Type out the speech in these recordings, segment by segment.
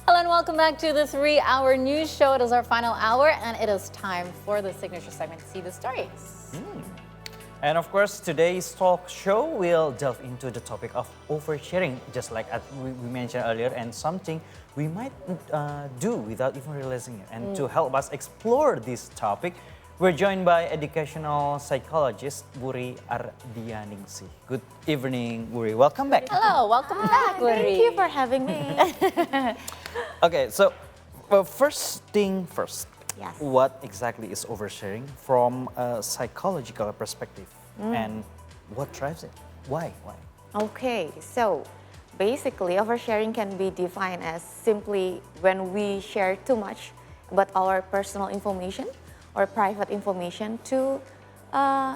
Hello and welcome back to the 3-hour news show. It is our final hour and it is time for the signature segment, See the Stories. And of course, today's talk show will delve into the topic of oversharing, just like we mentioned earlier, and something we might do without even realizing it. And to help us explore this topic, we're joined by educational psychologist Wuri Ardianingsih. Good evening, Wuri. Welcome back. Hello, welcome back, Wuri. Thank you for having me. Okay, so first thing first. Yes. What exactly is oversharing from a psychological perspective, and what drives it? Why? Okay, so basically oversharing can be defined as simply when we share too much about our personal information or private information to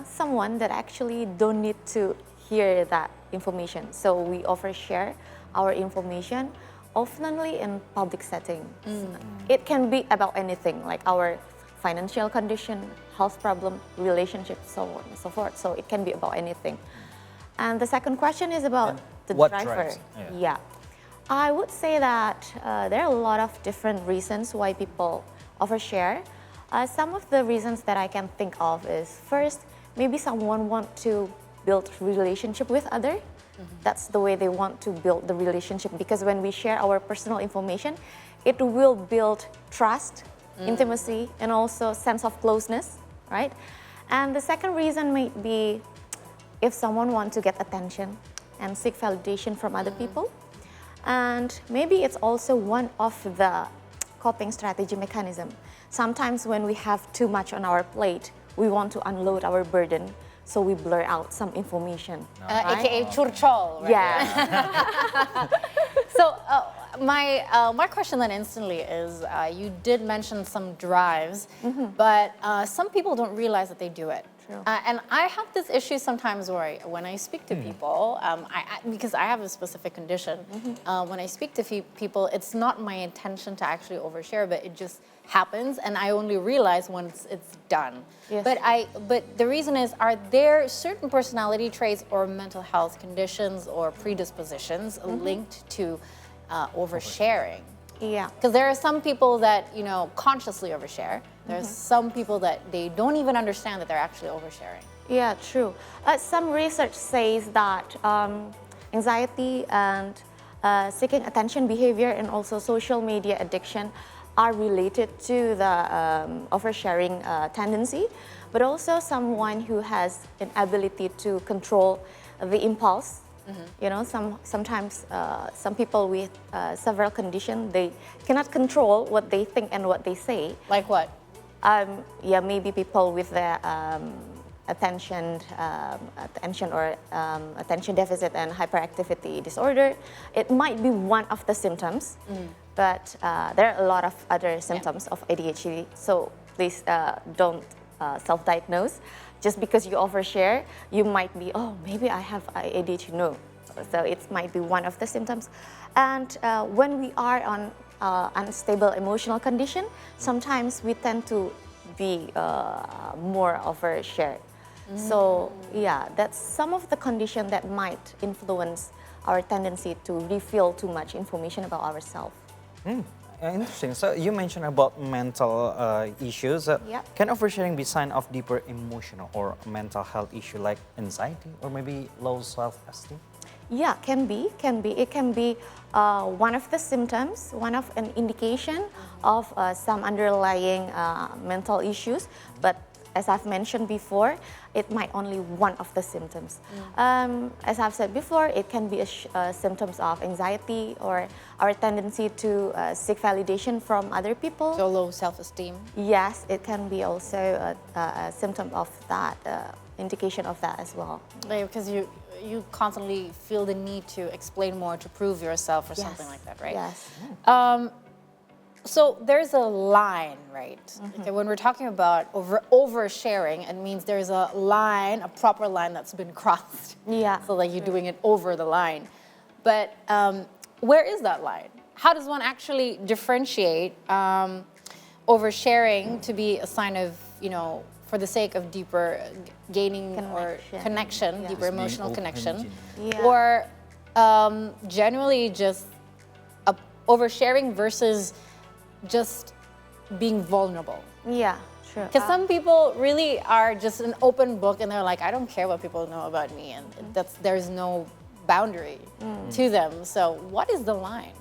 someone that actually don't need to hear that information. So we overshare our information oftenly in public settings. It can be about anything like our financial condition, health problem, relationship, so on and so forth. So it can be about anything. And the second question is about the what driver. drives? Yeah. I would say that there are a lot of different reasons why people overshare. Some of the reasons that I can think of is first, maybe someone want to build relationship with other. That's the way they want to build the relationship, because when we share our personal information, it will build trust, intimacy, and also sense of closeness, right? And the second reason might be if someone wants to get attention and seek validation from other people. And maybe it's also one of the coping strategy mechanism. Sometimes when we have too much on our plate, we want to unload our burden. So we blur out some information. Right? AKA churchol, right? Yeah. So my question then instantly is, you did mention some drives, but some people don't realize that they do it. True. And I have this issue sometimes where when I speak to people, because I have a specific condition, when I speak to people, it's not my intention to actually overshare, but it just happens, and I only realize once it's done. Yes. But the reason is, are there certain personality traits or mental health conditions or predispositions linked to oversharing? Yeah. Because there are some people that, consciously overshare. There's some people that they don't even understand that they're actually oversharing. Yeah, true. Some research says that anxiety and seeking attention behavior and also social media addiction are related to the oversharing tendency, but also someone who has an ability to control the impulse. Sometimes some people with several conditions, they cannot control what they think and what they say. Like what? Maybe people with the attention deficit and hyperactivity disorder. It might be one of the symptoms, but there are a lot of other symptoms of ADHD. So please don't self-diagnose. Just because you overshare, you might be, maybe I have ADHD. No. So it might be one of the symptoms. And when we are on unstable emotional condition, sometimes we tend to be more overshare. So yeah, that's some of the condition that might influence our tendency to reveal too much information about ourselves. Interesting. So you mentioned about mental issues. Yep. Can oversharing be sign of deeper emotional or mental health issue like anxiety or maybe low self-esteem? Yeah, can be. It can be one of the symptoms, one of an indication of some underlying mental issues. But as I've mentioned before, it might only one of the symptoms. As I've said before, it can be symptoms of anxiety or our tendency to seek validation from other people. So low self-esteem. Yes, it can be also a symptom of that, indication of that as well. Because you constantly feel the need to explain more, to prove yourself or something like that, right? Yes. So there's a line, right? Okay, when we're talking about oversharing, it means there's a line, a proper line that's been crossed. Yeah. So like you're doing it over the line. But where is that line? How does one actually differentiate oversharing to be a sign of, for the sake of deeper gaining or connection, Yeah. deeper emotional connection, Yeah. or generally just oversharing versus just being vulnerable. Yeah, sure. Because some people really are just an open book and they're like, I don't care what people know about me, and there's no boundary to them. So what is the line?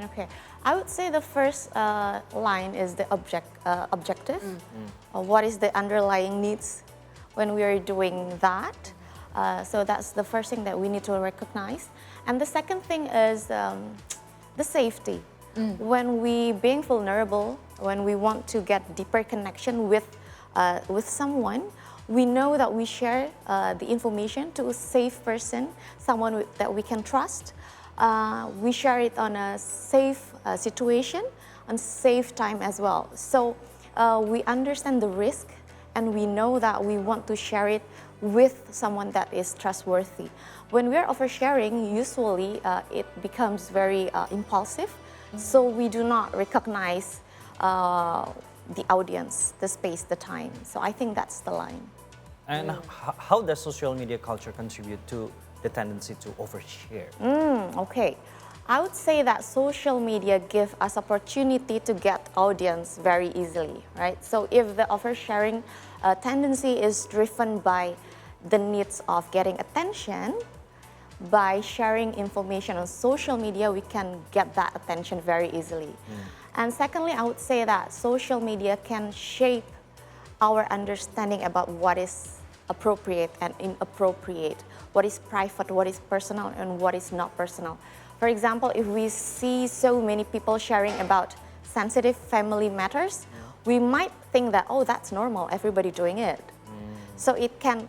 Okay, I would say the first line is the objective. What is the underlying needs when we are doing that? So that's the first thing that we need to recognize. And the second thing is the safety. When we being vulnerable, when we want to get deeper connection with someone, we know that we share the information to a safe person, someone that we can trust. We share it on a safe situation, on safe time as well. So we understand the risk, and we know that we want to share it with someone that is trustworthy. When we are oversharing, usually it becomes very impulsive, so we do not recognize the audience, the space, the time. So I think that's the line. And how does social media culture contribute to the tendency to overshare? Okay, I would say that social media give us opportunity to get audience very easily, right? So if the oversharing tendency is driven by the needs of getting attention, by sharing information on social media, we can get that attention very easily. And secondly, I would say that social media can shape our understanding about what is appropriate and inappropriate, what is private, what is personal, and what is not personal. For example, if we see so many people sharing about sensitive family matters, we might think that, oh, that's normal, everybody doing it. So it can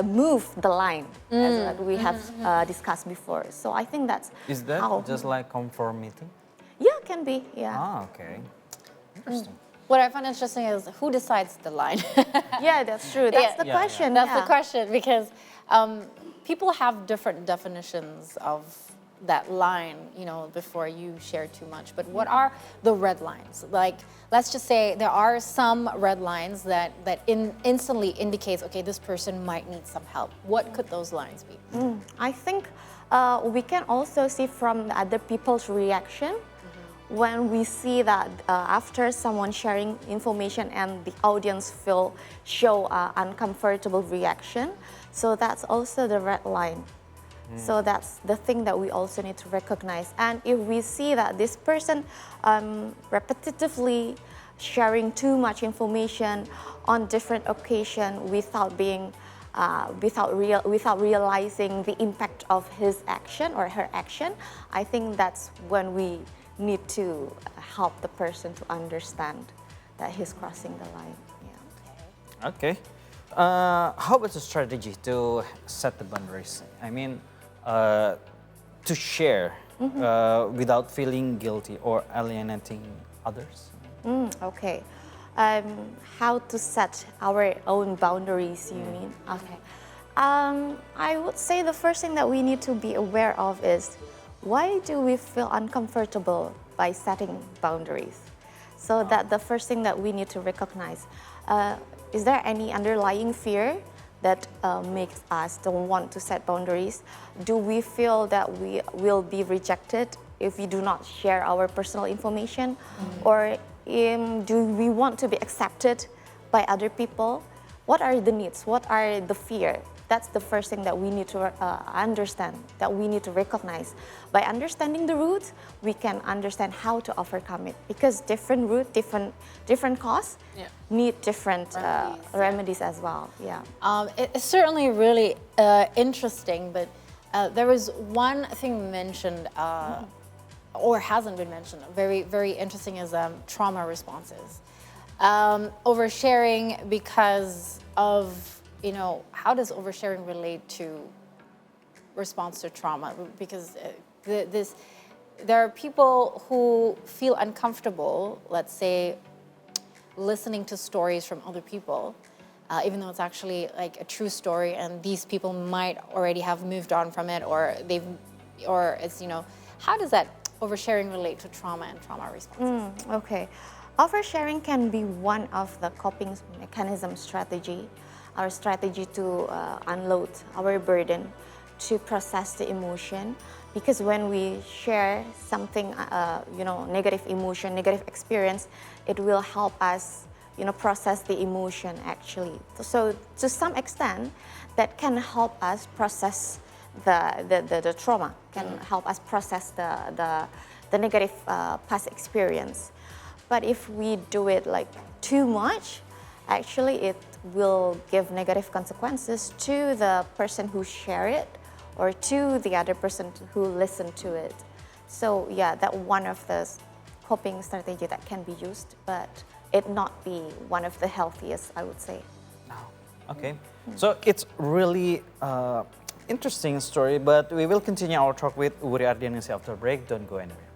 move the line, as we have discussed before. So I think that's Is that how, just like conformity? yeah, can be, yeah. Ah, okay. Interesting. What I find interesting is who decides the line. Yeah, that's true. That's the Yeah, question. That's the yeah. question, because people have different definitions of that line, before you share too much. But what are the red lines? Like, let's just say there are some red lines that instantly indicates, okay, this person might need some help. What could those lines be? I think we can also see from the other people's reaction when we see that after someone sharing information and the audience show uncomfortable reaction. So that's also the red line. So that's the thing that we also need to recognize. And if we see that this person repetitively sharing too much information on different occasions without being without realizing the impact of his action or her action, I think that's when we need to help the person to understand that he's crossing the line. Yeah. Okay. How about the strategy to set the boundaries? I mean, to share without feeling guilty or alienating others? Okay. How to set our own boundaries, you mean? Okay. I would say the first thing that we need to be aware of is, why do we feel uncomfortable by setting boundaries? So that the first thing that we need to recognize. Is there any underlying fear that makes us don't want to set boundaries? Do we feel that we will be rejected if we do not share our personal information? Or do we want to be accepted by other people? What are the needs? What are the fear? That's the first thing that we need to understand, that we need to recognize. By understanding the root, we can understand how to overcome it. Because different root, different cause need different remedies as well. Yeah. It's certainly really interesting, but there was one thing mentioned, or hasn't been mentioned, very, very interesting, is trauma responses. Oversharing because of, how does oversharing relate to response to trauma? Because there are people who feel uncomfortable, let's say, listening to stories from other people, even though it's actually like a true story, and these people might already have moved on from it, or it's, how does that oversharing relate to trauma and trauma responses? Okay. Oversharing can be one of the coping mechanism strategy, our strategy to unload our burden, to process the emotion, Because when we share something, negative emotion, negative experience, it will help us, process the emotion actually. So to some extent, that can help us process the trauma, can help us process the negative past experience. But if we do it like too much, actually it will give negative consequences to the person who share it or to the other person who listened to it. So yeah, that one of the coping strategy that can be used, but it not be one of the healthiest, I would say. Okay, so it's really interesting story, but we will continue our talk with Wuri Ardianingsih after break. Don't go anywhere.